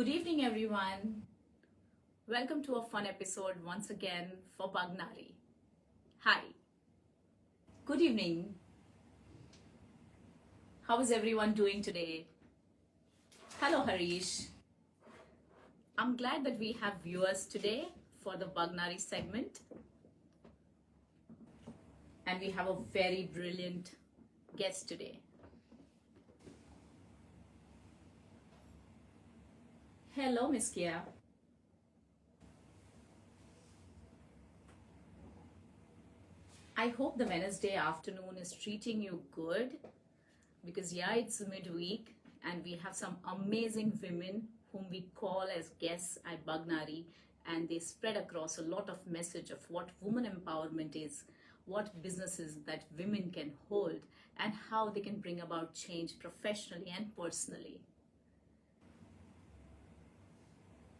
Good evening, everyone. Welcome to a fun episode once again for BUG NAARI. Hi. Good evening. How is everyone doing today? Hello, Harish. I'm glad that we have viewers today for the BUG NAARI segment. And we have a very brilliant guest today. Hello, Miss Kia. I hope the Wednesday afternoon is treating you good because it's midweek and we have some amazing women whom we call as guests at BUG NAARI, and they spread across a lot of message of what women empowerment is, what businesses that women can hold, and how they can bring about change professionally and personally.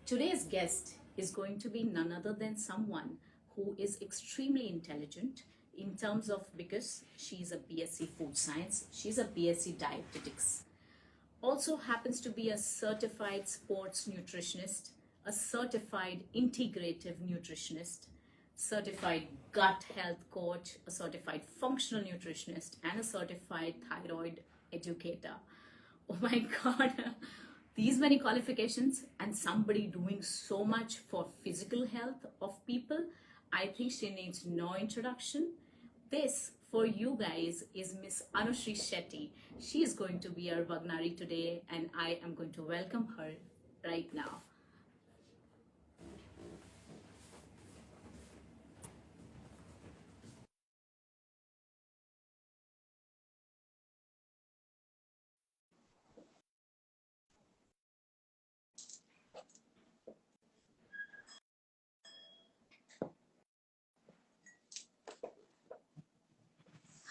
Today's guest is going to be none other than someone who is extremely intelligent in terms of, because she's a BSc Food Science, she's a BSc Dietetics, also happens to be a certified sports nutritionist, a certified integrative nutritionist, certified gut health coach, a certified functional nutritionist, and a certified thyroid educator. Oh my God. These many qualifications and somebody doing so much for physical health of people, I think she needs no introduction. This, for you guys, is Miss Anushree Shetty. She is going to be our BUG NAARI today, and I am going to welcome her right now.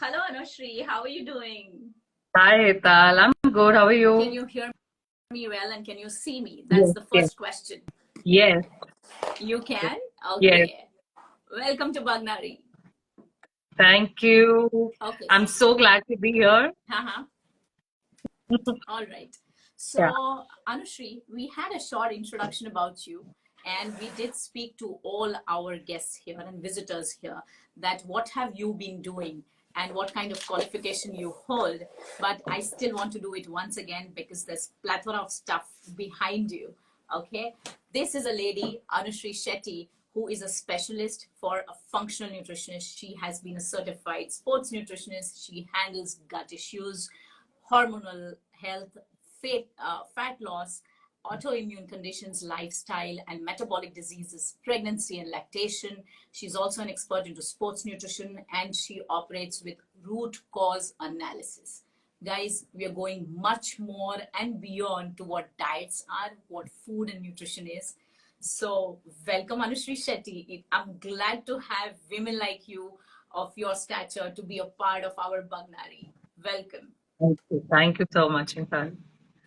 Hello, Anushree. How are you doing? Hi, Hetal. I'm good. How are you? Can you hear me well and can you see me? That's Yes, the yes, first question. yes, You can? yes. Okay. Welcome to BUG NAARI. Thank you. Okay. I'm so glad to be here. Uh-huh. All right. Yeah, So, Anushree, we had a short introduction about you, and we did speak to all our guests here and visitors here that what have you been doing and what kind of qualification you hold. But I still want to do it once again because there's plethora of stuff behind you. Okay. This is a lady, Anushree Shetty, who is a specialist for a functional nutritionist. She has been a certified sports nutritionist. She handles gut issues, hormonal health, fat loss, autoimmune conditions, lifestyle, and metabolic diseases, pregnancy and lactation. She's also an expert into sports nutrition, and she operates with root cause analysis. Guys, we are going much more and beyond to what diets are, what food and nutrition is. So, welcome, Anushree Shetty. I'm glad to have women like you of your stature to be a part of our BUG NAARI. Welcome. thank you. Thank you so much, Hetal.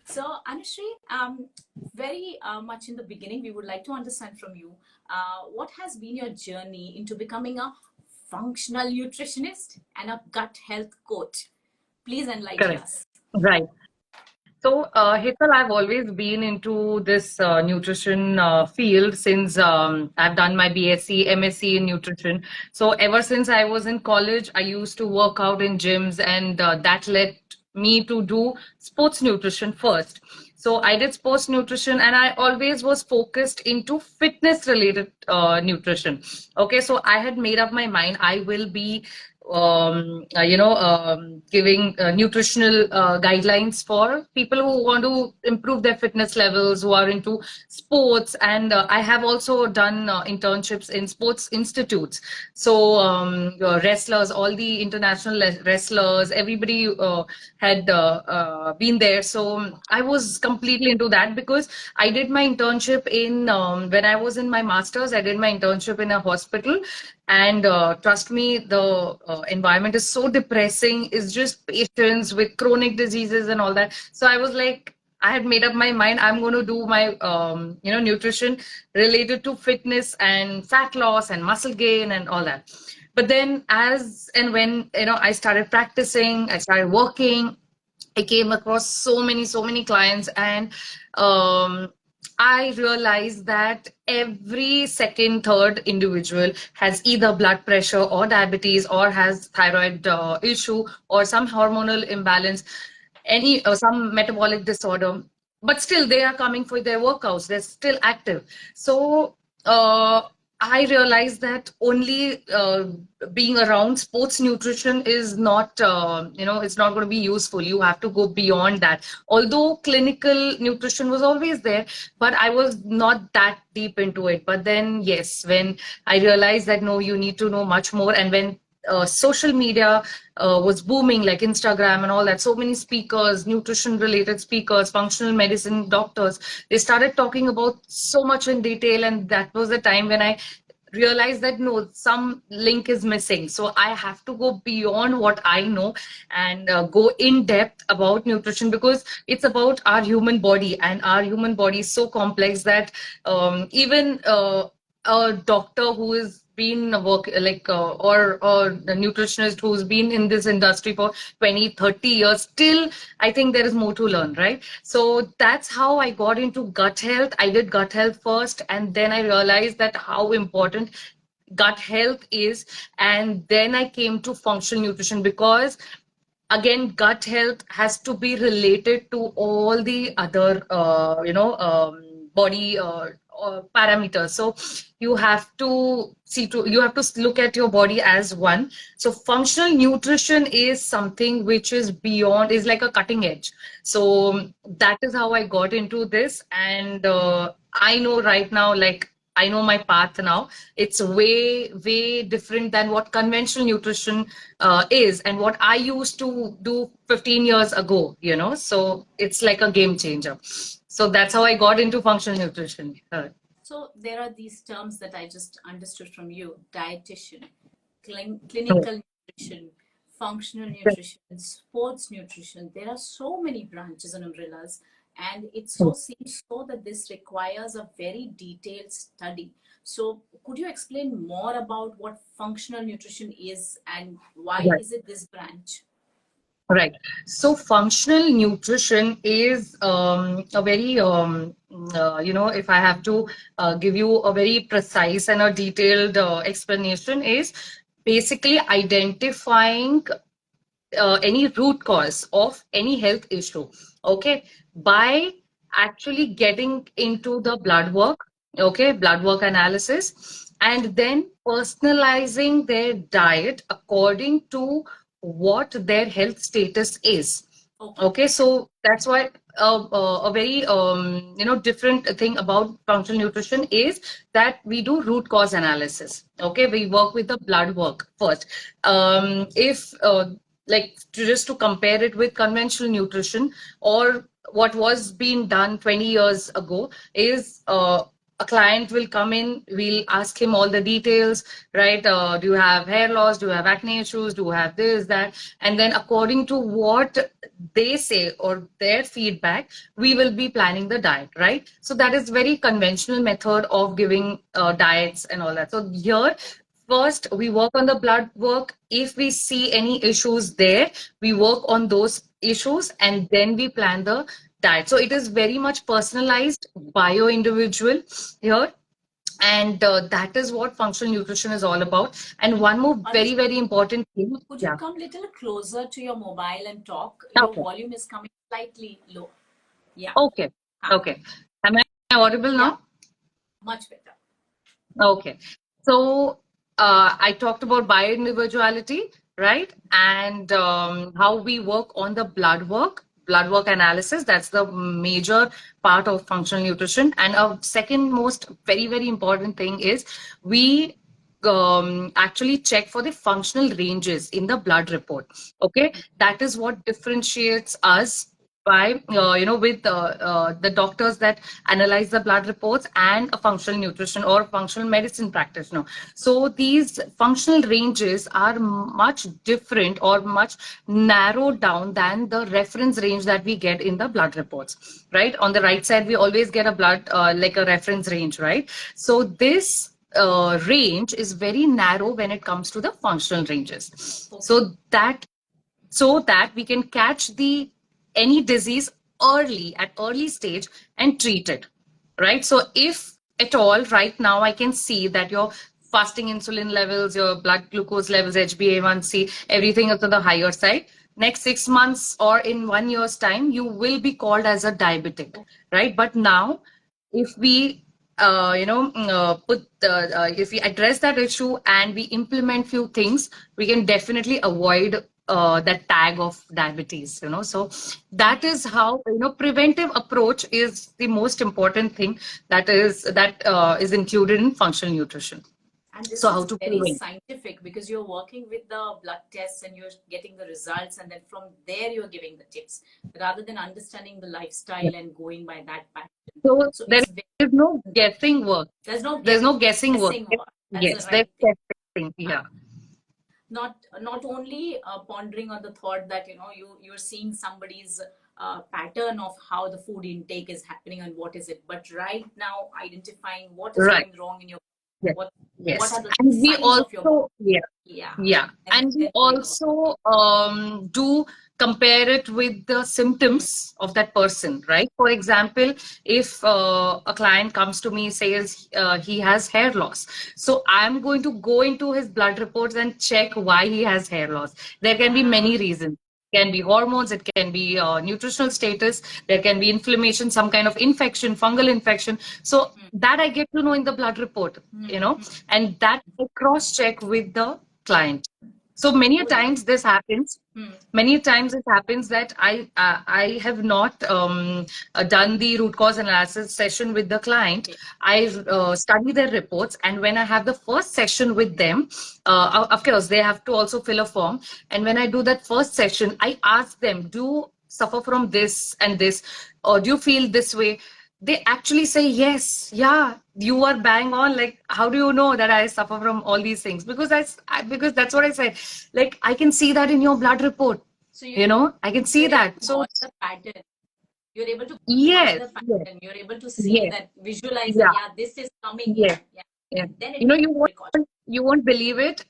So, Anushree, very much in the beginning, we would like to understand from you what has been your journey into becoming a functional nutritionist and a gut health coach. Please enlighten Correct. us. Right. So, Hetal, I've always been into this nutrition field since I've done my BSc, MSc in nutrition. So, ever since I was in college, I used to work out in gyms, and that led me to do sports nutrition first. So, I did sports nutrition, and I always was focused into fitness related nutrition. Okay, so I had made up my mind I will be giving nutritional guidelines for people who want to improve their fitness levels, who are into sports. And I have also done internships in sports institutes. So wrestlers, all the international wrestlers, everybody had been there. So I was completely into that because I did my internship in, when I was in my master's, I did my internship in a hospital. And trust me, the environment is so depressing. It's just patients with chronic diseases and all that. So I was like, I had made up my mind. I'm going to do my, nutrition related to fitness and fat loss and muscle gain and all that. But then, as and when I started practicing, I started working. I came across so many clients, and I realized that every second, third individual has either blood pressure or diabetes or has thyroid issue or some hormonal imbalance, any some metabolic disorder, but still they are coming for their workouts. They're still active. So I realized that only being around sports nutrition is not, it's not going to be useful. You have to go beyond that. Although clinical nutrition was always there, but I was not that deep into it. But then, yes, when I realized that no, you need to know much more, and when social media was booming, like Instagram and all that, so many speakers, nutrition related speakers, functional medicine doctors, they started talking about so much in detail, and that was the time when I realize that no, some link is missing. So I have to go beyond what I know and go in depth about nutrition, because it's about our human body, and our human body is so complex that even a doctor who is been work like or a nutritionist who's been in this industry for 20, 30 years, still I think there is more to learn, right? So that's how I got into gut health. I did gut health first, and then I realized that how important gut health is, and then I came to functional nutrition, because again, gut health has to be related to all the other body parameters. So you have to look at your body as one. So functional nutrition is something which is beyond, is like a cutting edge. So that is how I got into this, and I know right now, like, I know my path now. It's way, way different than what conventional nutrition is and what I used to do 15 years ago, So it's like a game changer. So that's how I got into functional nutrition. So there are these terms that I just understood from you: dietitian, clinical nutrition, functional nutrition, sports nutrition. There are so many branches and umbrellas, and it so seems so that this requires a very detailed study. So could you explain more about what functional nutrition is and why Right. is it this branch? Right. So functional nutrition is a very, if I have to give you a very precise and a detailed explanation, is basically identifying any root cause of any health issue, okay, by actually getting into the blood work, okay, blood work analysis, and then personalizing their diet according to what their health status is. Okay. Okay, so that's why a very different thing about functional nutrition is that we do root cause analysis. Okay, we work with the blood work first. If like just to compare it with conventional nutrition or what was being done 20 years ago, is a client will come in, we'll ask him all the details, right? Do you have hair loss? Do you have acne issues? Do you have this, that? And then according to what they say or their feedback, we will be planning the diet, right? So that is very conventional method of giving diets and all that. So here, first, we work on the blood work. If we see any issues there, we work on those issues and then we plan the diet. So it is very much personalized, bio individual here. And that is what functional nutrition is all about. And one more very, Anushree, very important thing. could you Yeah. come a little closer to your mobile and talk? Your Okay. volume is coming slightly low. Yeah. Okay. Okay. Am I audible Yeah, now? much better. Okay. So I talked about bioindividuality, right? And how we work on the blood work analysis. That's the major part of functional nutrition. And a second most very, very important thing is we actually check for the functional ranges in the blood report. Okay. That is what differentiates us by with the doctors that analyze the blood reports and a functional nutrition or functional medicine practitioner. So these functional ranges are much different or much narrowed down than the reference range that we get in the blood reports, right? On the right side we always get a blood like a reference range, right? So this range is very narrow when it comes to the functional ranges, so that we can catch the any disease early at early stage and treat it. right? So if at all right now I can see that your fasting insulin levels, your blood glucose levels, HbA1c, everything is on the higher side, next 6 months or in 1 year's time, you will be called as a diabetic, right? But now, if we if we address that issue and we implement few things, we can definitely avoid that tag of diabetes, so that is how, preventive approach is the most important thing that is included in functional nutrition. And this So how is to very prevent? scientific because you're working with the blood tests and you're getting the results, and then from there you're giving the tips rather than understanding the Yeah. lifestyle and going by that pattern. So So there it's very, is no guessing work. there's no There's no guessing work. guessing work. That's the Yes, there's right thing. testing. Yeah. Not only pondering on the thought that you're seeing somebody's pattern of how the food intake is happening and what is it, but right now identifying what is Right. going wrong in your Yes. what what Yes. are the And we signs of your also, yeah. yeah, Yeah, and and we then going about. also do compare it with the symptoms of that person, right? For example, if a client comes to me, says he has hair loss, so I'm going to go into his blood reports and check why he has hair loss. There can be Ah, many reasons. It can be hormones, it can be nutritional status, there can be inflammation, some kind of infection, fungal infection. So that I get to know in the blood report, and that I cross check with the client. So many a oh, times this happens. hmm, Many times it happens that I have not done the root cause analysis session with the client. okay. I study their reports, and when I have the first session with them, of course they have to also fill a form. And when I do that first session, I ask them, "Do you suffer from this and this, or do you feel this way?" They actually say yes, yeah, you are bang on. Like, how do you know that I suffer from all these things? Because because that's what I said. Like, I can see that in your blood report. So I can see you're able that. to So gauge the pattern. You're able to gauge yes, the yes, pattern. You're able to see yes, that, visualize that, yeah, yeah, this is coming yes, in. Yeah. yes. And then it You know, becomes you won't precaution. you won't believe it.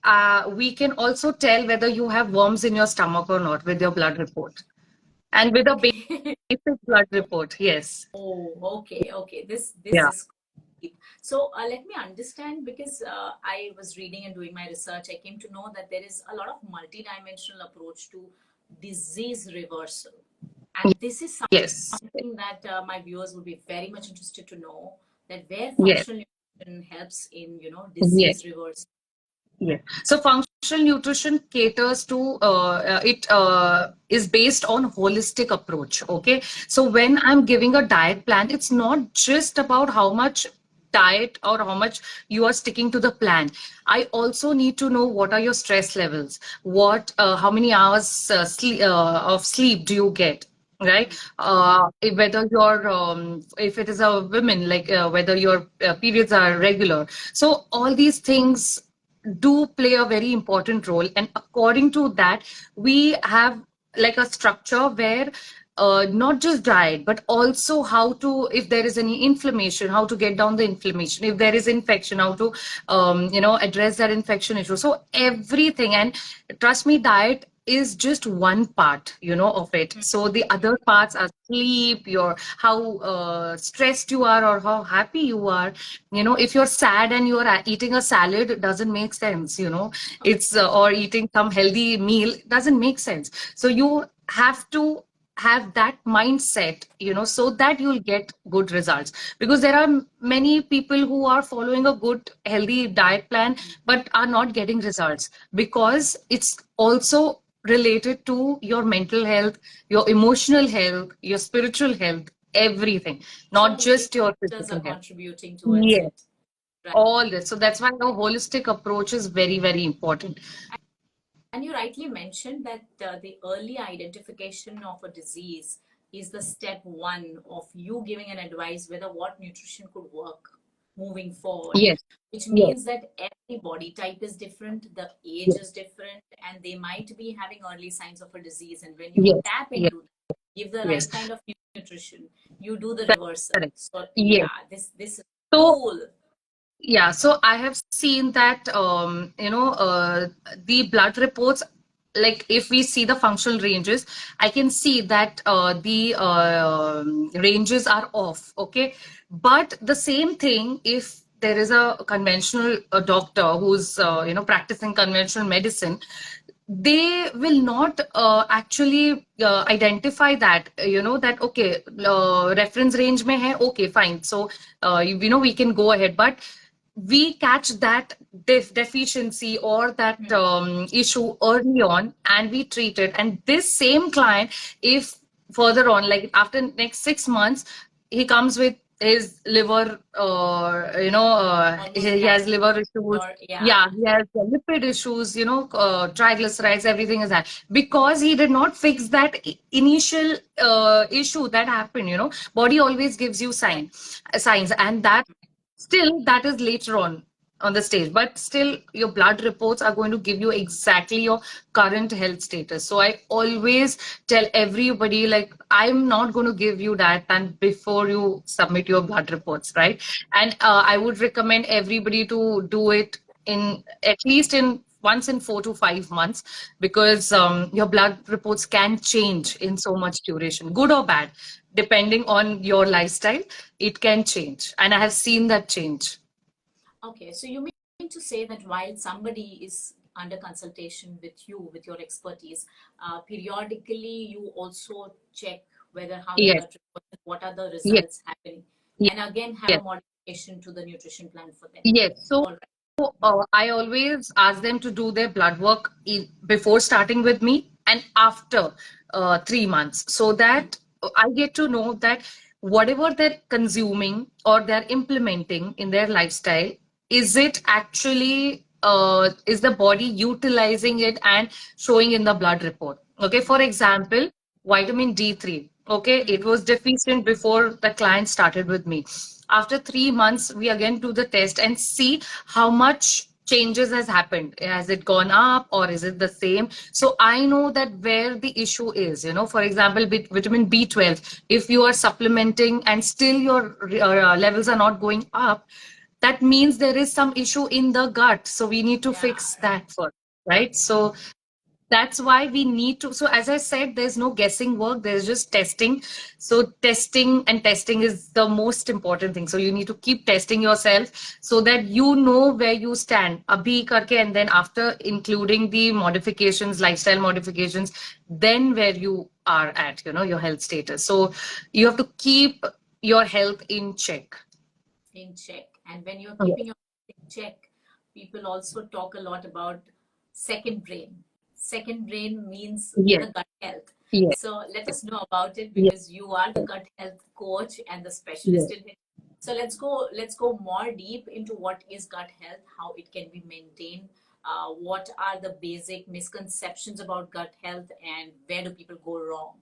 We can also tell whether you have worms in your stomach or not with your blood report, and with a Okay. basic blood report. Yes. Oh, okay, okay. This Yeah. is deep. So let me understand, because I was reading and doing my research. I came to know that there is a lot of multidimensional approach to disease reversal, and this is Yes. something that my viewers would be very much interested to know, that where Yes. functional nutrition helps in Yes. disease reversal. Yeah. So functional nutrition caters to it is based on holistic approach. Okay. So when I'm giving a diet plan, it's not just about how much diet or how much you are sticking to the plan. I also need to know what are your stress levels, how many hours of sleep do you get, right? Whether if it is a woman, like whether your periods are regular. So all these things do play a very important role, and according to that, we have like a structure where not just diet, but also how to, if there is any inflammation, how to get down the inflammation, if there is infection, how to address that infection issue. So everything, and trust me, diet is just one part of it. So the other parts are sleep, your how stressed you are or how happy you are. If you're sad and you're eating a salad, it doesn't make sense. It's or eating some healthy meal doesn't make sense. So you have to have that mindset, so that you'll get good results. Because there are many people who are following a good healthy diet plan but are not getting results, because it's also related to your mental health, your emotional health, your spiritual health, everything, So not many just your factors are physical health. contributing towards Yes, it. Right. all this. So that's why the holistic approach is very, very important. And you rightly mentioned that the early identification of a disease is the step one of you giving an advice whether what nutrition could work moving forward, Yes, which yes, means that every body type is different, the age yes, is different, and they might be having early signs of a disease. And when you yes, tap yes, into that, give the yes. right kind of nutrition, you do the reversal. Correct. So Yes. yeah, this is So cool. yeah, so I have seen that the blood reports like if we see the functional ranges, I can see that the ranges are off. Okay. But the same thing, if there is a conventional doctor who's, practicing conventional medicine, they will not actually identify that, that, okay, reference range mein hai, okay, fine. So, we can go ahead. But we catch that deficiency or that issue early on, and we treat it. And this same client, if further on, like after next 6 months, he comes with his liver, almost he has liver issues. or yeah. Yeah, he has lipid issues, triglycerides, everything is that. Because he did not fix that initial issue that happened, body always gives you signs, and that still, that is later on the stage, but still your blood reports are going to give you exactly your current health status. So I always tell everybody, like, I'm not going to give you that and before you submit your blood reports, right? And I would recommend everybody to do it in at least in once in 4 to 5 months, because your blood reports can change in so much duration, good or bad, depending on your lifestyle. It can change, and I have seen that change. Okay, so you mean to say that while somebody is under consultation with you, with your expertise, periodically you also check whether how the Yes, blood reports, what are the yes, results happening, yes, and again have a yes, modification to the nutrition plan for them. yes. So All right. I always ask them to do their blood work before starting with me and after 3 months, so that I get to know that whatever they're consuming or they're implementing in their lifestyle, is it actually, is the body utilizing it and showing in the blood report? Okay, for example, vitamin D3. Okay, it was deficient before the client started with me. After 3 months, we again do the test and see how much changes has happened. Has it gone up or is it the same? So I know that where the issue is. For example, vitamin B12, if you are supplementing and still your levels are not going up, that means there is some issue in the gut. So we need to Yeah, fix that first, right? So that's why we need to. So as I said, there's no guessing work, there's just testing. So testing is the most important thing. So you need to keep testing yourself so that you know where you stand abhi karke, and then after including the modifications, lifestyle modifications, then where you are at, your health status. So you have to keep your health in check. in check. And when you're Yes, keeping your in check, people also talk a lot about second brain. Second brain means yes, the gut health. yes, So let us know about it, yes, because you are the gut health coach and the yes. specialist in it. So let's go more deep into what is gut health, how it can be maintained, what are the basic misconceptions about gut health, and where do people go wrong.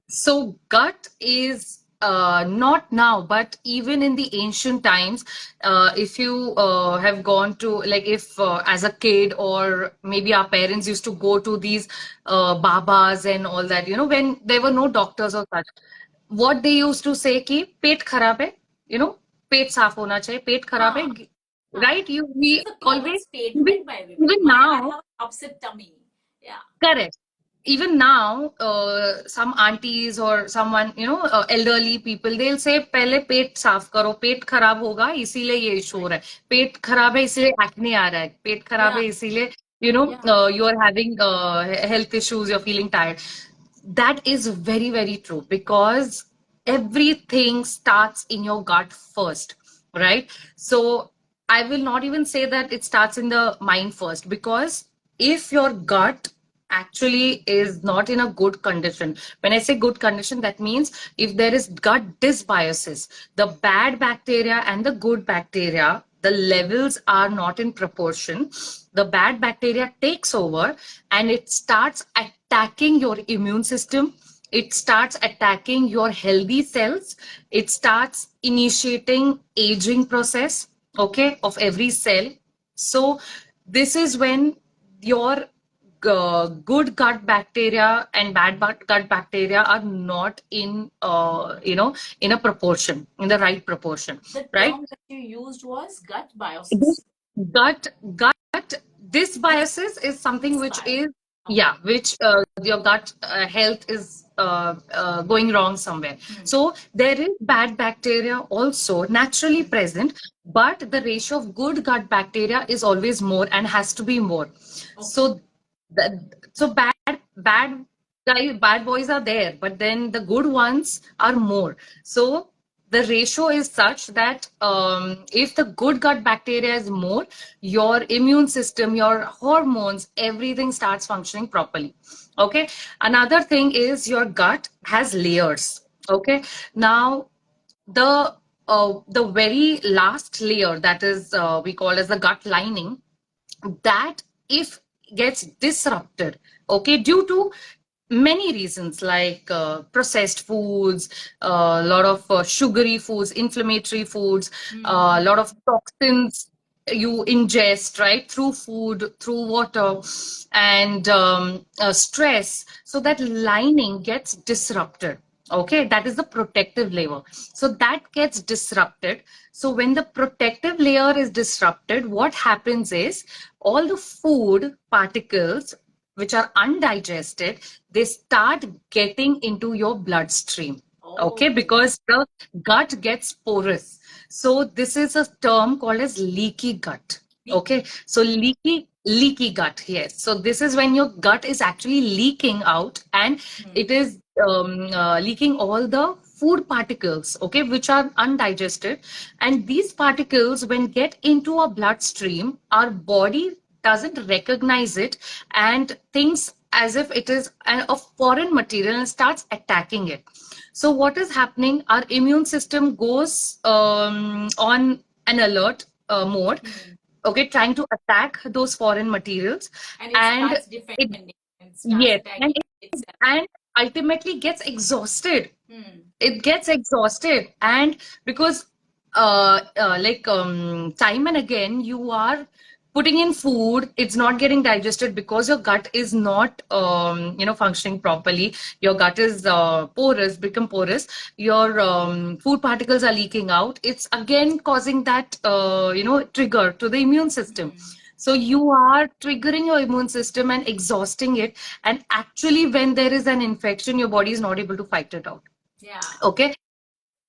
So gut is not now, but even in the ancient times, if you have gone to, like, if as a kid, or maybe our parents used to go to these babas and all that, when there were no doctors or such, what they used to say ki पेट खराब है, पेट साफ होना चाहिए, पेट खराब है, Huh. Huh. right? This We is a common always, even statement by everybody. even I now, have upset tummy. Yeah. correct. Even now, some aunties or someone, elderly people, they'll say, पहले पेट साफ करो, पेट खराब होगा, इसीलिए ये issue हो Right. रहा है. पेट खराब है, इसीलिए acne आ रहा है. पेट खराब Yeah. है, इसीलिए, Yeah. you are having health issues, you're feeling tired. That is very, very true, because everything starts in your gut first, right? So I will not even say that it starts in the mind first, because if your gut actually is not in a good condition, when I say good condition, that means if there is gut dysbiosis, the bad bacteria and the good bacteria, the levels are not in proportion, the bad bacteria takes over and it starts attacking your immune system, it starts attacking your healthy cells, it starts initiating aging process, okay, of every cell. So this is when your good gut bacteria and bad gut bacteria are not in, in a proportion, in the right proportion, The right? term that you used was gut This biosis. gut, this biases is something which is Dysbiosis. Yeah, which your gut health is going wrong somewhere. So there is bad bacteria also naturally present, but the ratio of good gut bacteria is always more and has to be more. So the, so bad boys are there, but then the good ones are more. So the ratio is such that if the good gut bacteria is more, your immune system, your hormones, everything starts functioning properly. Okay. Another thing is your gut has layers. Okay. Now, the very last layer, that is we call as the gut lining, that if gets disrupted, okay, due to many reasons like processed foods, a lot of sugary foods, inflammatory foods, a lot of toxins you ingest, right, through food, through water, and stress. So that lining gets disrupted. Okay, that is the protective layer. So that gets disrupted. So when the protective layer is disrupted, what happens is all the food particles which are undigested, they start getting into your bloodstream. Okay, because the gut gets porous. So this is a term called as leaky gut. Okay, so leaky gut. Yes. So this is when your gut is actually leaking out, and it is leaking all the food particles, okay, which are undigested. And these particles, when get into our bloodstream, our body doesn't recognize it and thinks as if it is a foreign material and starts attacking it. So what is happening? Our immune system goes on an alert mode, okay, trying to attack those foreign materials, And it and starts it, defending and starts yes, attacking itself. and ultimately gets exhausted. It gets exhausted, and because time and again you are putting in food, it's not getting digested because your gut is not functioning properly. Your gut is porous, become porous. Your food particles are leaking out. It's again causing that trigger to the immune system. So you are triggering your immune system and exhausting it. And actually, when there is an infection, your body is not able to fight it out. Yeah. Okay.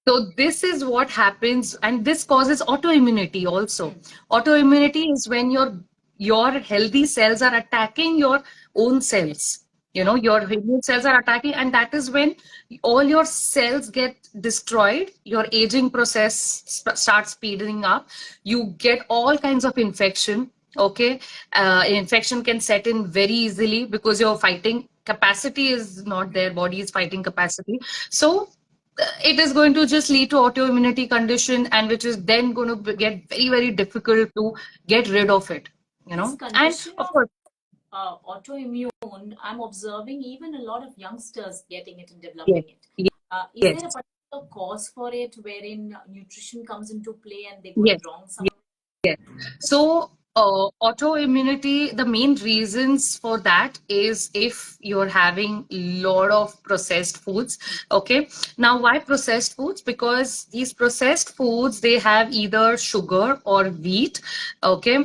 So this is what happens, and this causes autoimmunity also. Autoimmunity is when your healthy cells are attacking your own cells. You know, your immune cells are attacking, and that is when all your cells get destroyed. Your aging process starts speeding up. You get all kinds of infection. Okay, infection can set in very easily because your fighting capacity is not there. Body is fighting capacity. So it is going to just lead to autoimmunity condition, and which is then going to get very, very difficult to get rid of it, This and condition of of course, autoimmune, I'm observing even a lot of youngsters getting it and yes, developing it. yes, Is there a yes, particular cause for it wherein nutrition comes into play and they got yes, it wrong yes. somewhere? Yes. So, autoimmunity, the main reasons for that is if you're having lot of processed foods. Okay. Now, why processed foods? Because these processed foods, they have either sugar or wheat, okay,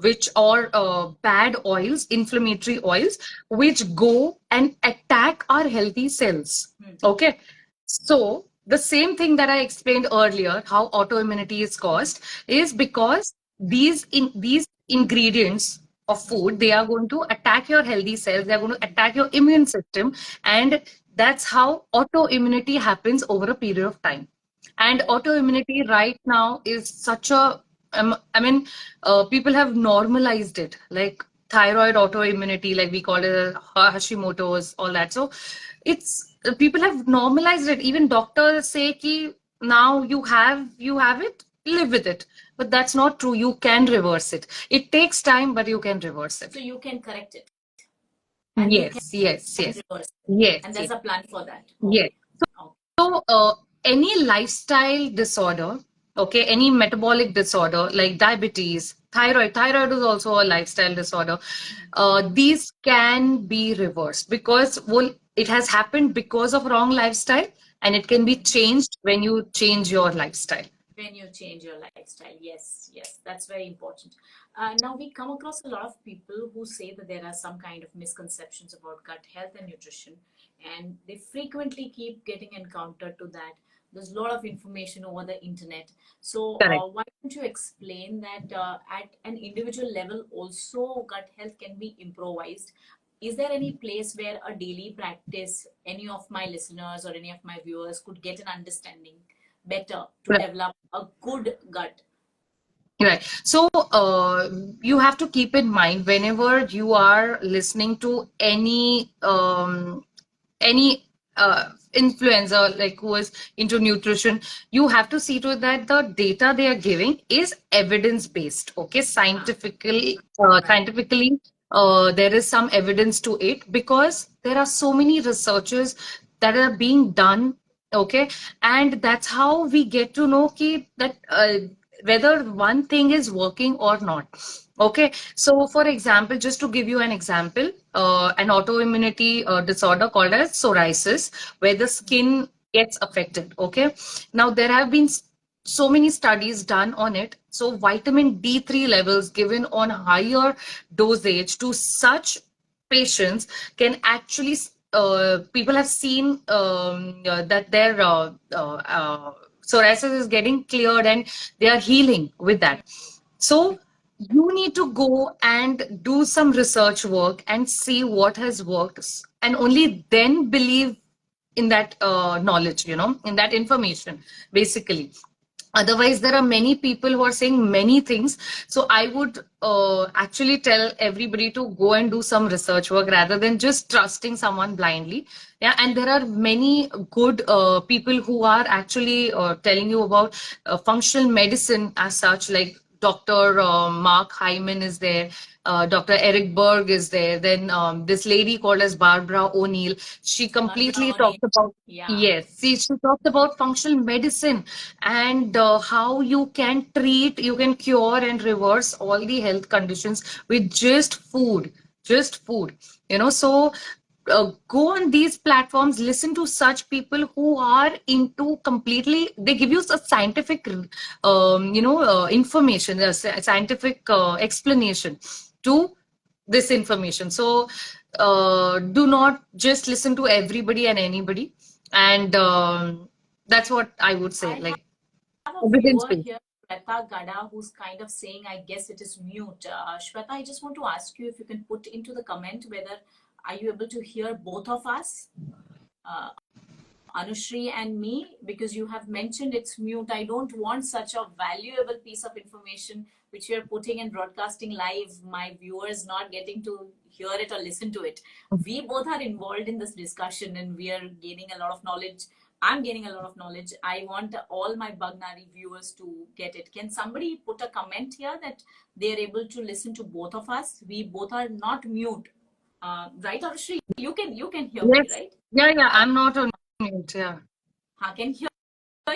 which are bad oils, inflammatory oils, which go and attack our healthy cells. Okay. So, the same thing that I explained earlier, how autoimmunity is caused, is because these ingredients of food, they are going to attack your healthy cells, they are going to attack your immune system, and that's how autoimmunity happens over a period of time. And autoimmunity right now is such a people have normalized it, like thyroid autoimmunity, like we call it Hashimoto's, all that. So it's people have normalized it. Even doctors say ki now you have it, live with it. But that's not true. You can reverse it. It takes time, but you can reverse it. So you can correct it and you can Yes, reverse it. yes, And there's yes, a plan for that. yes. Okay. So, any lifestyle disorder, okay, any metabolic disorder like diabetes, thyroid is also a lifestyle disorder. These can be reversed because, well, it has happened because of wrong lifestyle, and it can be changed when you change your lifestyle. when you change your lifestyle. Yes, yes, that's very important. Now we come across a lot of people who say that there are some kind of misconceptions about gut health and nutrition, and they frequently keep getting encountered to that. There's a lot of information over the internet. So Correct. why don't you explain that at an individual level also gut health can be improvised? Is there any place where a daily practice any of my listeners or any of my viewers could get an understanding better to develop a good gut? Right. So you have to keep in mind whenever you are listening to any influencer like who is into nutrition, you have to see to that the data they are giving is evidence based. Okay, Ah, right. scientifically, there is some evidence to it because there are so many researches that are being done. Okay, and that's how we get to know that whether one thing is working or not. Okay, so for example, just to give you an example, an autoimmunity disorder called as psoriasis, where the skin gets affected. Okay, now there have been so many studies done on it. So vitamin D3 levels given on higher dosage to such patients can actually people have seen that their psoriasis is getting cleared and they are healing with that. So you need to go and do some research work and see what has worked, and only then believe in that knowledge, in that information, basically. Otherwise, there are many people who are saying many things. So I would actually tell everybody to go and do some research work rather than just trusting someone blindly. Yeah, and there are many good people who are actually telling you about functional medicine as such, like Dr. Mark Hyman is there, Dr. Eric Berg is there. Then this lady called as Barbara O'Neill, she Barbara completely O'Neill. talked about, Yeah. yes, see, she talked about functional medicine and how you can treat, you can cure and reverse all the health conditions with just food, so go on these platforms, listen to such people who are into completely, they give you a scientific information, scientific explanation to this information. So do not just listen to everybody and anybody, and that's what I would say, I like have a evidence viewer based. here, Shweta Gada, who's kind of saying, I guess it is mute. Shweta, I just want to ask you if you can put into the comment whether are you able to hear both of us? Uh, Anushree and me, because you have mentioned it's mute. I don't want such a valuable piece of information which you're putting and broadcasting live, my viewers not getting to hear it or listen to it. We both are involved in this discussion and we are gaining a lot of knowledge. I'm gaining a lot of knowledge. I want all my BUG NAARI viewers to get it. Can somebody put a comment here that they're able to listen to both of us? We both are not mute. Right, Anushree? You can hear me, Yes, right? yeah, Okay. I'm not on mute. Yeah. I can hear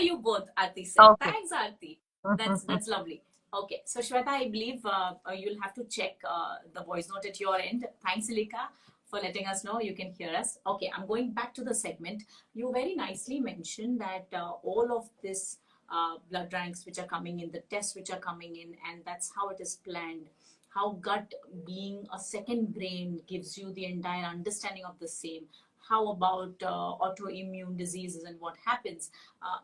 you both, Aarti said. Okay. Thanks, Aarti. That's lovely. Okay, so Shweta, I believe you'll have to check the voice note at your end. Thanks, Ilika, for letting us know you can hear us. Okay, I'm going back to the segment. You very nicely mentioned that all of this blood ranks which are coming in, the tests which are coming in, and that's how it is planned. How gut being a second brain gives you the entire understanding of the same. How about autoimmune diseases and what happens?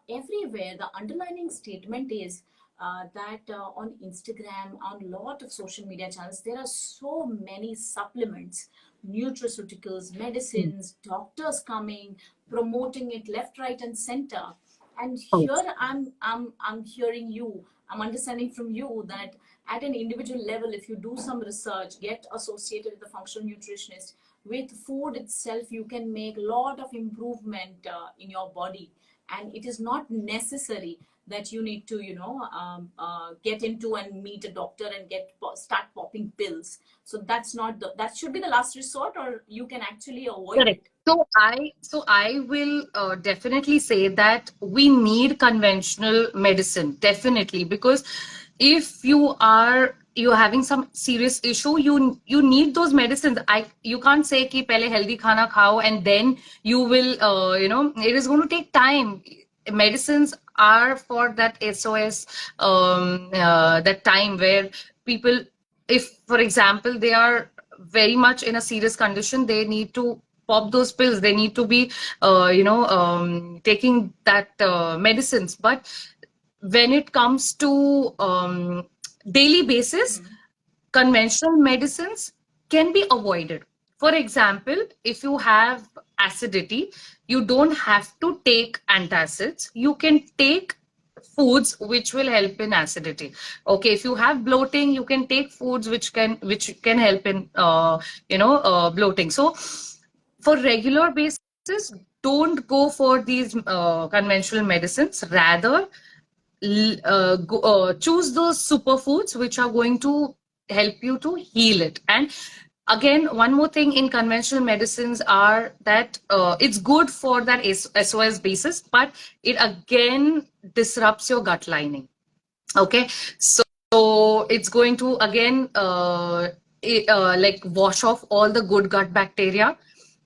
Everywhere, the underlining statement is that on Instagram, on a lot of social media channels, there are so many supplements, nutraceuticals, medicines, doctors coming, promoting it left, right, and center. And here I'm hearing you, I'm understanding from you that at an individual level, if you do some research, get associated with a functional nutritionist, with food itself, you can make a lot of improvement in your body. And it is not necessary that you need to get into and meet a doctor and start popping pills. So that's not that should be the last resort, or you can actually avoid Correct. it. So I will definitely say that we need conventional medicine, definitely, because if you're having some serious issue, you need those medicines. You can't say कि पहले healthy खाना खाओ and then you will it is going to take time. medicines are for that SOS, that time where people, if for example they are very much in a serious condition, they need to pop those pills, they need to be taking that medicines. But when it comes to daily basis, conventional medicines can be avoided. For example, if you have acidity, you don't have to take antacids. You can take foods which will help in acidity. Okay, if you have bloating, you can take foods which can help in bloating. So for regular basis, don't go for these conventional medicines. Rather, choose those superfoods which are going to help you to heal it. And again, one more thing in conventional medicines are that it's good for that SOS basis, but it again disrupts your gut lining. Okay, so it's going to again like wash off all the good gut bacteria.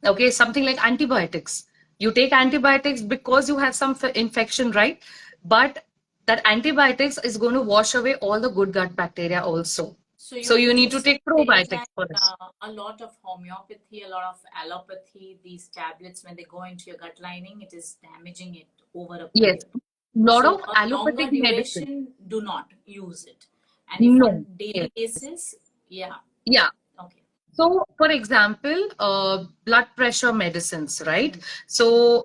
Okay, something like antibiotics. You take antibiotics because you have some infection, right? But that antibiotics is going to wash away all the good gut bacteria also. So So you you mean need to to say take probiotics that for this. a lot of homeopathy, a lot of allopathy, these tablets, when they go into your gut lining, it is damaging it over a Yes, period. lot of So a longer allopathic medicine. duration, do not use it. And if No. on daily Yes. basis, yeah, Yeah. okay. So, for example, blood pressure medicines, right? Mm. So,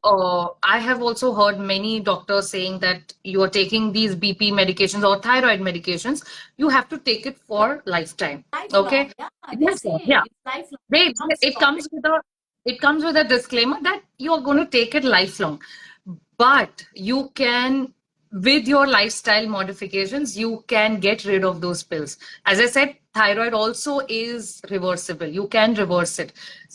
I have also heard many doctors saying that you are taking these BP medications or thyroid medications, you have to take it for lifetime. Okay? Lifelong, yeah, they Yes, sir. say Yeah. it's lifelong. They, You can't it stop it. comes with a disclaimer that you are going to take it lifelong. But you can, with your lifestyle modifications, you can get rid of those pills. As I said, thyroid also is reversible. You can reverse it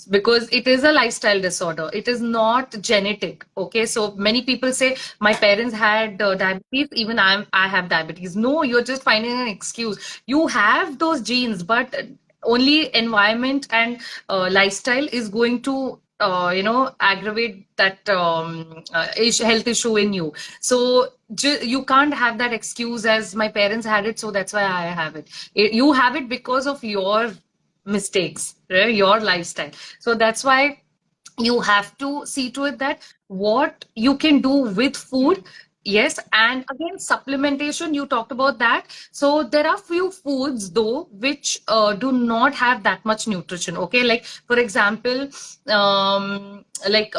because it is a lifestyle disorder. It is not genetic. Okay, so many people say my parents had diabetes, even I have diabetes. No, you're just finding an excuse. You have those genes, but only environment and lifestyle is going to aggravate that health issue in you. So you can't have that excuse as my parents had it, so that's why I have it. You have it because of your mistakes, right? Your lifestyle. So that's why you have to see to it that what you can do with food. Yes, and again, supplementation, you talked about that. So there are few foods though which do not have that much nutrition. Okay, like for example, like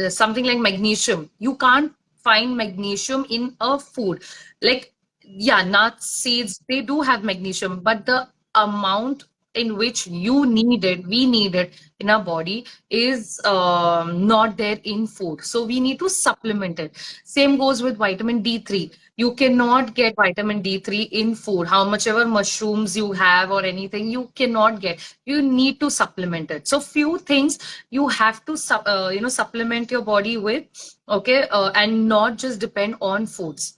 something like magnesium. You can't find magnesium in a food. Like, yeah, nuts, seeds, they do have magnesium, but the amount in which you need it, we need it in our body is not there in food. So we need to supplement it. Same goes with vitamin D3. You cannot get vitamin D3 in food. How much ever mushrooms you have or anything, you cannot get. You need to supplement it. So few things you have to supplement your body with, okay, and not just depend on foods.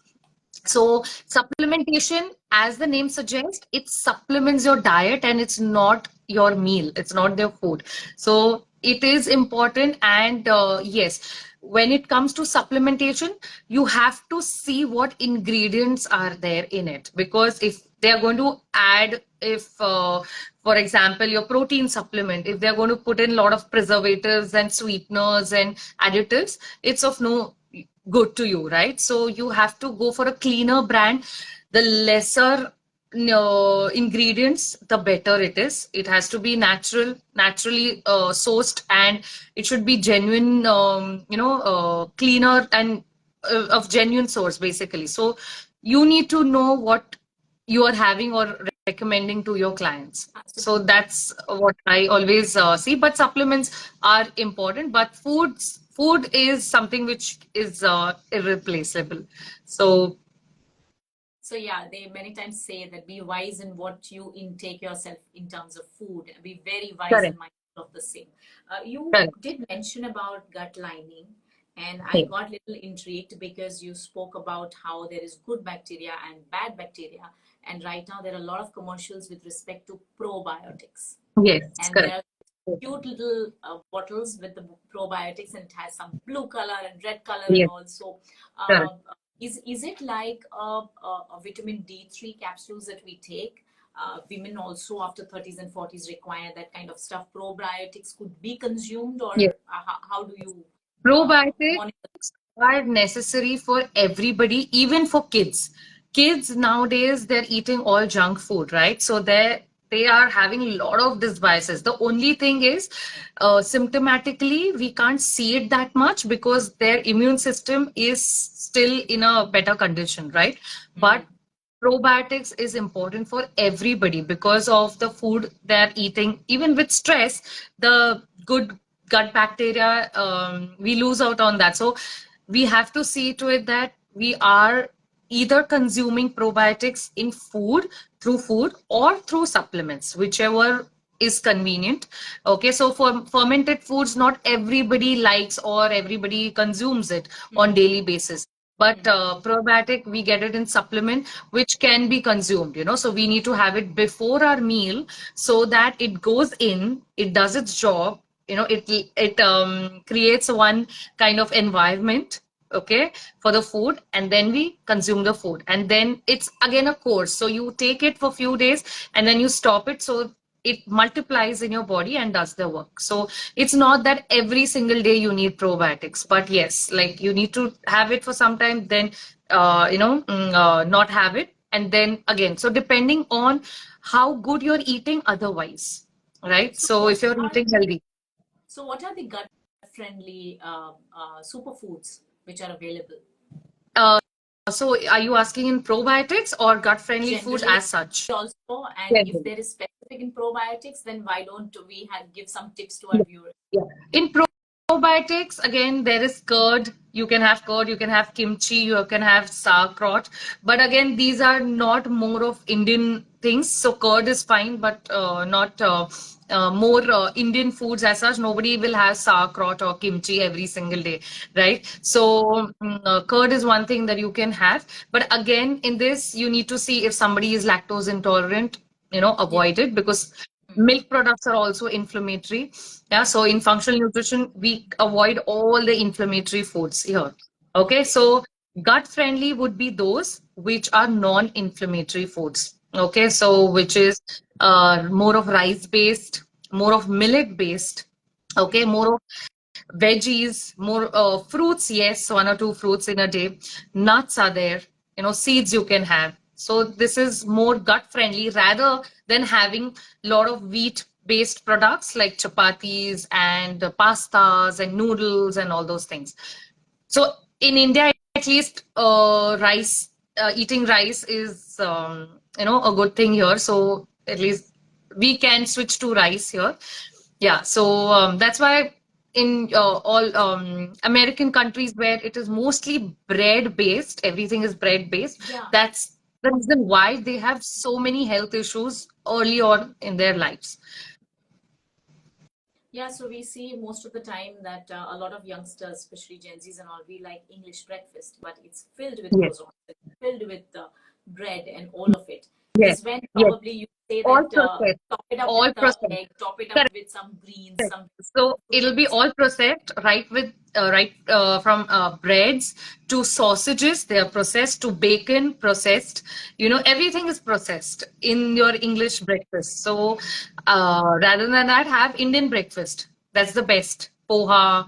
So supplementation, as the name suggests, it supplements your diet and it's not your meal. It's not their food. So it is important. And yes, when it comes to supplementation, you have to see what ingredients are there in it. Because if they are going to add, if for example, your protein supplement, if they're going to put in a lot of preservatives and sweeteners and additives, it's of no good to you, right? So you have to go for a cleaner brand. The lesser ingredients, the better it is. It has to be naturally sourced, and it should be genuine, cleaner and of genuine source, basically. So you need to know what you are having or recommending to your clients. So Absolutely. that's what I always see. But supplements are important, but food is something which is irreplaceable. So So yeah, they many times say that be wise in what you intake yourself in terms of food. Be very wise correct, and mindful of the same. You correct. did mention about gut lining, and I Okay. got a little intrigued because you spoke about how there is good bacteria and bad bacteria, and right now there are a lot of commercials with respect to probiotics, Yes, and there correct. are cute little bottles with the probiotics, and it has some blue color and red color and Yes, also. correct. Is it like a vitamin D3 capsules that we take? Women also after 30s and 40s require that kind of stuff. Probiotics could be consumed, or Yes. how do you Probiotics monitor? are necessary for everybody, even for kids. Kids nowadays, they're eating all junk food, right? So they are having a lot of these biases. The only thing is, symptomatically, we can't see it that much because their immune system is still in a better condition, right? But Mm, probiotics is important for everybody because of the food they're eating. Even with stress, the good gut bacteria, we lose out on that. So we have to see to it that we are either consuming probiotics in food, through food, or through supplements, whichever is convenient. Okay, so for fermented foods, not everybody likes or everybody consumes it on mm, daily basis. But mm, probiotic, we get it in supplement, which can be consumed, so we need to have it before our meal so that it goes in, it does its job, it creates one kind of environment, okay, for the food, and then we consume the food, and then it's again a course. So you take it for a few days and then you stop it, so it multiplies in your body and does the work. So it's not that every single day you need probiotics, but yes, like you need to have it for some time, then not have it, and then again. So depending on how good you're eating otherwise, right? so So what if you're are eating healthy, what are the gut friendly superfoods which are available? uh, so are you asking in probiotics or gut friendly foods Generally as such? also, and if Generally. there is specific in probiotics, then why don't we give some tips to our Yeah. viewers? Yeah. In probiotics, again, there is curd. You can have curd, you can have kimchi, you can have sauerkraut. But again, these are not more of Indian things. So curd is fine, but not more Indian foods as such. Nobody will have sauerkraut or kimchi every single day, right? So curd is one thing that you can have. But again, in this, you need to see if somebody is lactose intolerant, Yeah. avoid it, because milk products are also inflammatory. Yeah, Yeah. so in functional nutrition, we avoid all the inflammatory foods here. Okay, Okay. so gut friendly would be those which are non-inflammatory foods. Okay, so which is more of rice based, more of millet based. Okay, Mm. more of veggies, more fruits, yes, one or two fruits in a day. Nuts are there, seeds you can have. So this is more gut friendly rather than having a lot of wheat based products like chapatis and pastas and noodles and all those things. So in India, at least, eating rice is, a good thing here. So at least we can switch to rice here. Yeah. So that's why in all American countries where it is mostly bread based, everything is bread based. Yeah. That's the reason why they have so many health issues early on in their lives. Yeah, so we see most of the time that a lot of youngsters, especially Gen Zs and all, we like English breakfast, but it's filled with Yes. croissants, it's filled with bread and all of it. Yes. Is when Yes. probably you say All that processed. top it up with All processed. egg, top it up with some greens, Correct. some So it'll be fruits. all processed, right from breads to sausages. They are processed to bacon, processed. Everything is processed in your English breakfast. So rather than that, have Indian breakfast. That's the best. Poha,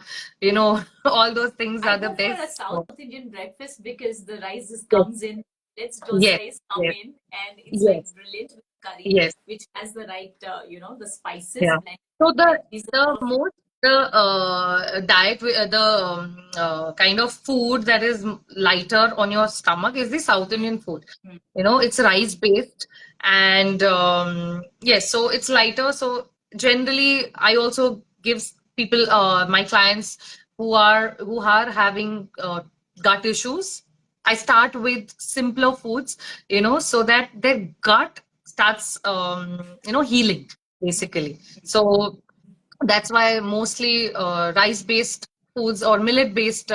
all those things I are the go for a best. South Indian breakfast because the rice just Yes, comes in, let's yes, dosa is come yes, in, and it's like yes, brilliant with curry, yes. which has the right, the spices Yeah. blend, So and the these are the all of most the diet, the kind of food that is lighter on your stomach is the South it. Indian food. Mm, It's rice based, and yes, so it's lighter. So generally, I also give people, my clients who are having gut issues. I start with simpler foods, so that their gut starts, healing basically. So that's why mostly rice-based foods or millet-based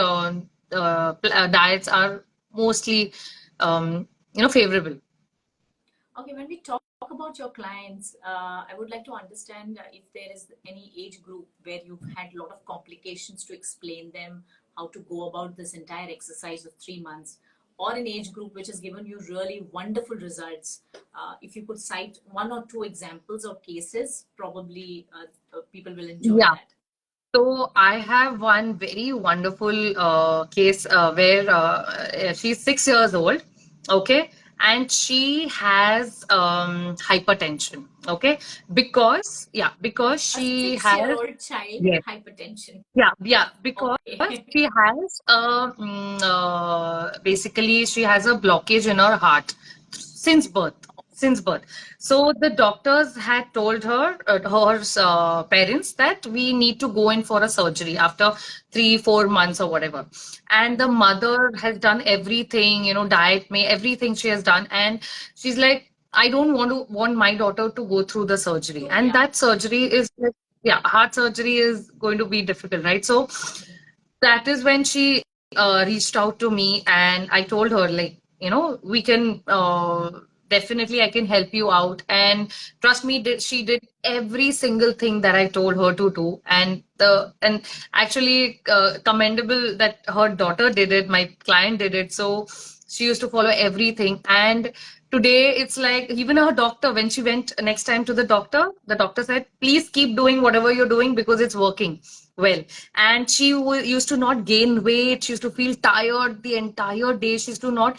diets are mostly, favorable. Okay, when we talk about your clients, I would like to understand if there is any age group where you've had a lot of complications to explain them how to go about this entire exercise of 3 months, or an age group which has given you really wonderful results. If you could cite one or two examples or cases, probably people will enjoy Yeah. that. So I have one very wonderful case where she's 6 years old, okay, and she has hypertension, okay, because A she has, six-year-old child, yes, hypertension. yeah, because Okay. she has basically she has a blockage in her heart since birth. Since birth. So the doctors had told her, her parents, that we need to go in for a surgery after 3, 4 months or whatever. And the Mhm. mother has done everything, diet, may everything she has done, and she's like, I don't want my daughter to go through the surgery, So, and yeah. that surgery is like, yeah, heart surgery is going to be difficult, right? So that is when she reached out to me, and I told her, like, we can definitely, I can help you out. And trust me, she did every single thing that I told her to do. And actually, commendable that her daughter did it, my client did it. So she used to follow everything. And today it's like, even her doctor, when she went next time to the doctor said, please keep doing whatever you're doing because it's working well. And she used to not gain weight. She used to feel tired the entire day. She used to not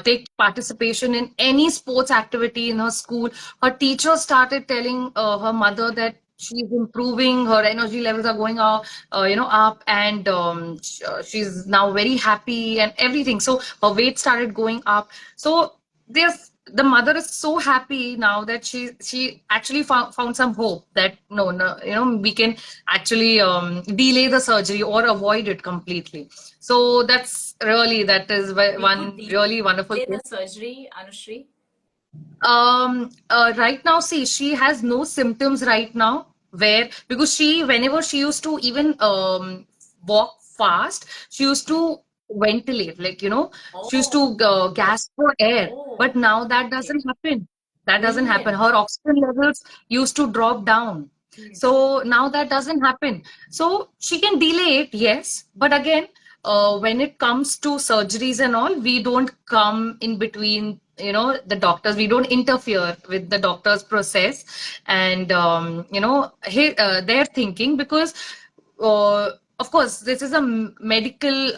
take participation in any sports activity in her school. Her teacher started telling her mother that she's improving, her energy levels are going up, up, and she's now very happy and everything. So her weight started going up. So there's the mother is so happy now that she actually found some hope that no, we can actually delay the surgery or avoid it completely. So that is We could one really wonderful delay thing. the surgery, Anushree. Right now, see, she has no symptoms right now, where because whenever she used to even walk fast, she used to ventilate, like, she used Oh, to gasp for air. But oh, now that okay. doesn't happen. That doesn't happen. Brilliant. Her oxygen levels used to drop down. So now that doesn't happen. So she can delay it, yes. But again, when it comes to surgeries and all, we don't come in between, the doctors. We don't interfere with the doctor's process and, their thinking, because, of course, this is a medical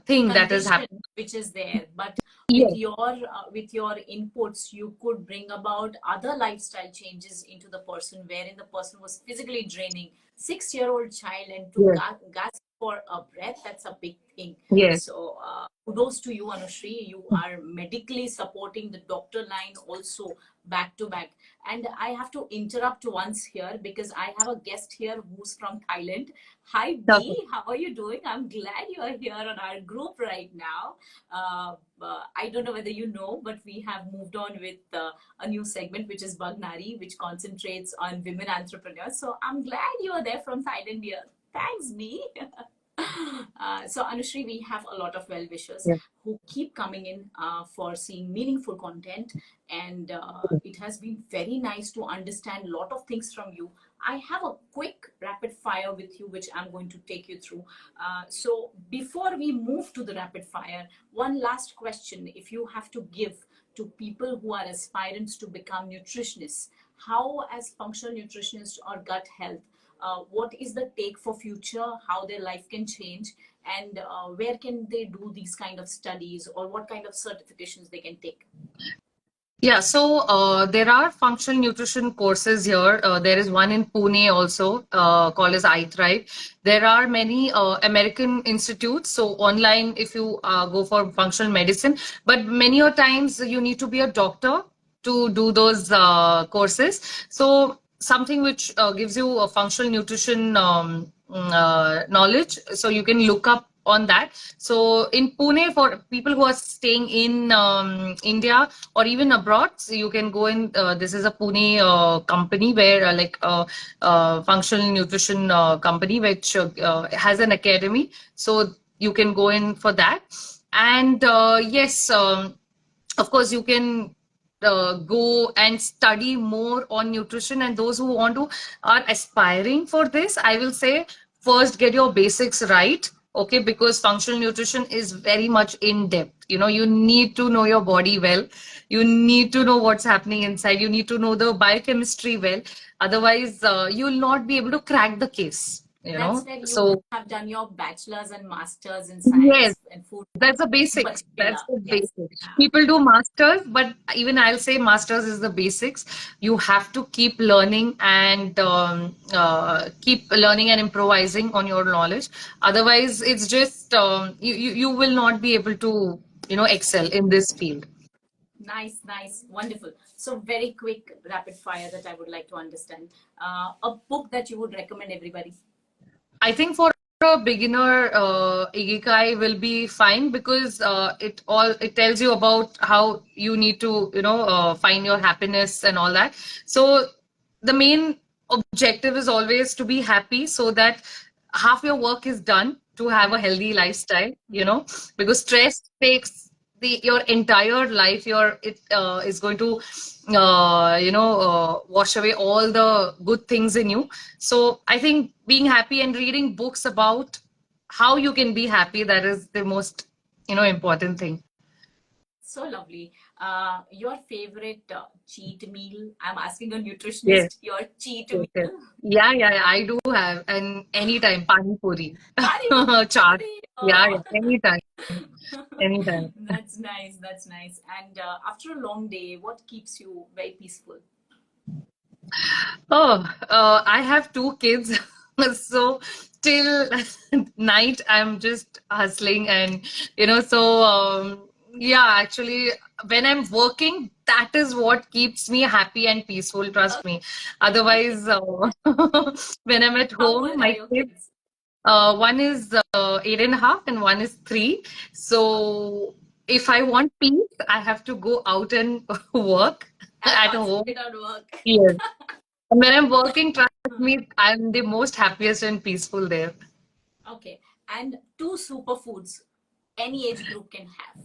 thing that is Condition happening. which is there, but Yes, with your inputs you could bring about other lifestyle changes into the person, wherein the person was physically draining, 6-year-old child, and to yes, gasp for a breath, that's a big thing. yes. So kudos to you, Anushree. You are medically supporting the doctor line also, back to back. And I have to interrupt once here because I have a guest here who's from Thailand. Hi Okay. B, how are you doing? I'm glad you are here on our group right now. I don't know whether you know, but we have moved on with a new segment, which is BUG NAARI, which concentrates on women entrepreneurs. So I'm glad you are there from Thailand here. Thanks, B. So Anushree, we have a lot of well-wishers Yes. who keep coming in for seeing meaningful content, and it has been very nice to understand a lot of things from you. I have a quick rapid fire with you, which I'm going to take you through. So before we move to the rapid fire, one last question: if you have to give to people who are aspirants to become nutritionists, how, as functional nutritionists or gut health, what is the take for future, how their life can change, and where can they do these kind of studies, or what kind of certifications they can take? Yeah, so there are functional nutrition courses here. There is one in Pune also, called as iThrive. There are many American institutes. So online, if you go for functional medicine, but many a times you need to be a doctor to do those courses. So something which gives you a functional nutrition knowledge. So you can look up on that. So in Pune, for people who are staying in India or even abroad, so you can go in. This is a Pune company where, functional nutrition company, which has an academy. So you can go in for that. And yes, of course, you can. go and study more on nutrition, and those who want to are aspiring for this, I will say first get your basics right. Okay, because functional nutrition is very much in depth. You need to know your body well. You need to know what's happening inside. You need to know the biochemistry well. Otherwise, you'll not be able to crack the case. That's where you So have done your bachelor's and master's in yes, science and food. that's the basics. Particular, That's the yes. basics. People do masters, but even I'll say masters is the basics. You have to keep learning and keep learning and improvising on your knowledge. Otherwise, it's just you will not be able to excel in this field. Nice, nice, wonderful. So very quick rapid fire that I would like to understand. A book that you would recommend everybody. I think for a beginner, Ikigai will be fine because it tells you about how you need to find your happiness and all that. So the main objective is always to be happy, so that half your work is done to have a healthy lifestyle. Because stress takes your entire life. It is going to wash away all the good things in you. So I think being happy and reading books about how you can be happy, that is the most important thing. So lovely. Your favorite cheat meal? I'm asking a Yes. nutritionist. Your cheat Yes, yes. meal? Yeah, I do have, and anytime pani puri, Pani chaat. puri. Yeah, Oh. anytime, anytime. That's nice. That's nice. And after a long day, what keeps you very peaceful? Oh, I have two kids, so till night I'm just hustling, and yeah, actually, when I'm working, that is what keeps me happy and peaceful. Trust me. Okay. Otherwise, when I'm at How home, old are my your kids, kids? one is 8.5 and one is 3. So if I want peace, I have to go out and work. And At home. concentrate on work. Yes. And when I'm working, trust me, I'm the most happiest and peaceful there. Okay. And two superfoods any age group can have.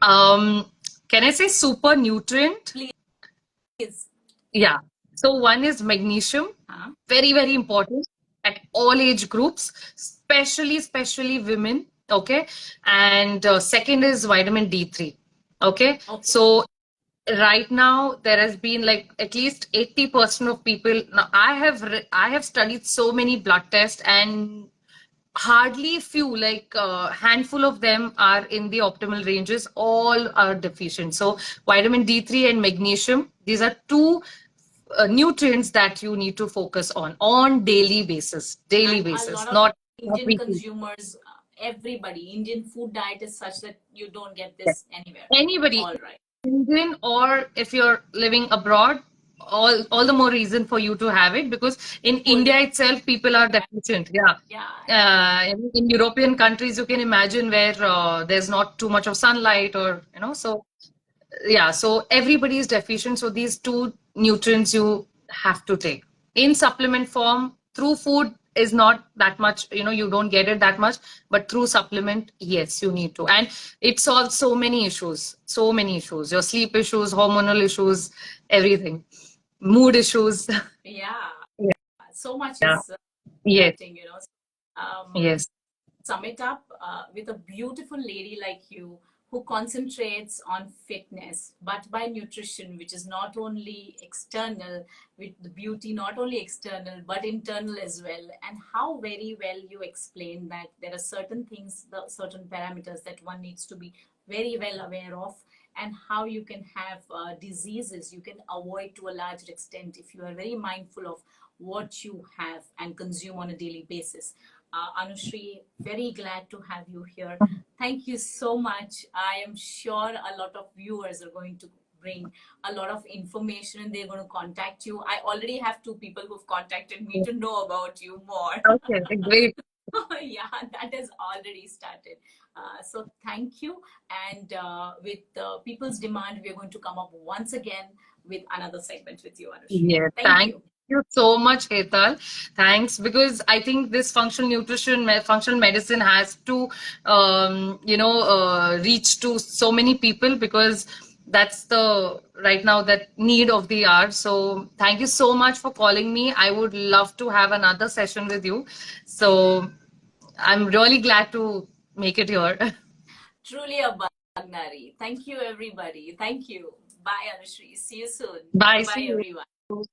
Um, can I say super nutrient? Please. Yeah. So one is magnesium, Huh? very, very important at all age groups, especially women. Okay. And second is vitamin D3. Okay. Okay. So right now there has been like at least 80% of people. Now I have studied so many blood tests, and hardly few, like a handful of them are in the optimal ranges. All are deficient. So vitamin D3 and magnesium, these are two nutrients that you need to focus on daily And a basis, lot of not Indian weekly. consumers, everybody, Indian food diet is such that you don't get Yes. this anywhere. Anybody, All right. Indian or if you're living abroad, all the more reason for you to have it, because in Hold India itself, people are deficient. Yeah. Yeah. In European countries, you can imagine where there's not too much of sunlight, or so yeah, so everybody is deficient. So these two nutrients you have to take in supplement form. Through food is not that much, you don't get it that much, but through supplement, yes, you need to. And it solves so many issues, your sleep issues, hormonal issues, everything, mood issues. Yeah. Yeah, So much yeah. is Yes, impacting. yes. Sum it up with a beautiful lady like you who concentrates on fitness but by nutrition, which is not only external, with the beauty not only external but internal as well. And how very well you explain that there are certain things, the certain parameters that one needs to be very well aware of, and how you can have diseases you can avoid to a large extent if you are very mindful of what you have and consume on a daily basis. Anushree, very glad to have you here. Thank you so much. I am sure a lot of viewers are going to bring a lot of information and they're going to contact you. I already have 2 people who've contacted me to know about you more. Okay, great. Yeah, that has already started. So thank you. And with people's demand, we're going to come up once again with another segment with you, Anushree. Yeah, Thank thank you. you so much, Hetal. Thanks, because I think this functional nutrition, functional medicine has to, reach to so many people, because that's the right now that need of the hour. So thank you so much for calling me. I would love to have another session with you. So I'm really glad to make it here. Truly a bug nari. Thank you, everybody. Thank you. Bye, Anushree. See you soon. Bye. Bye See bye, you. everyone.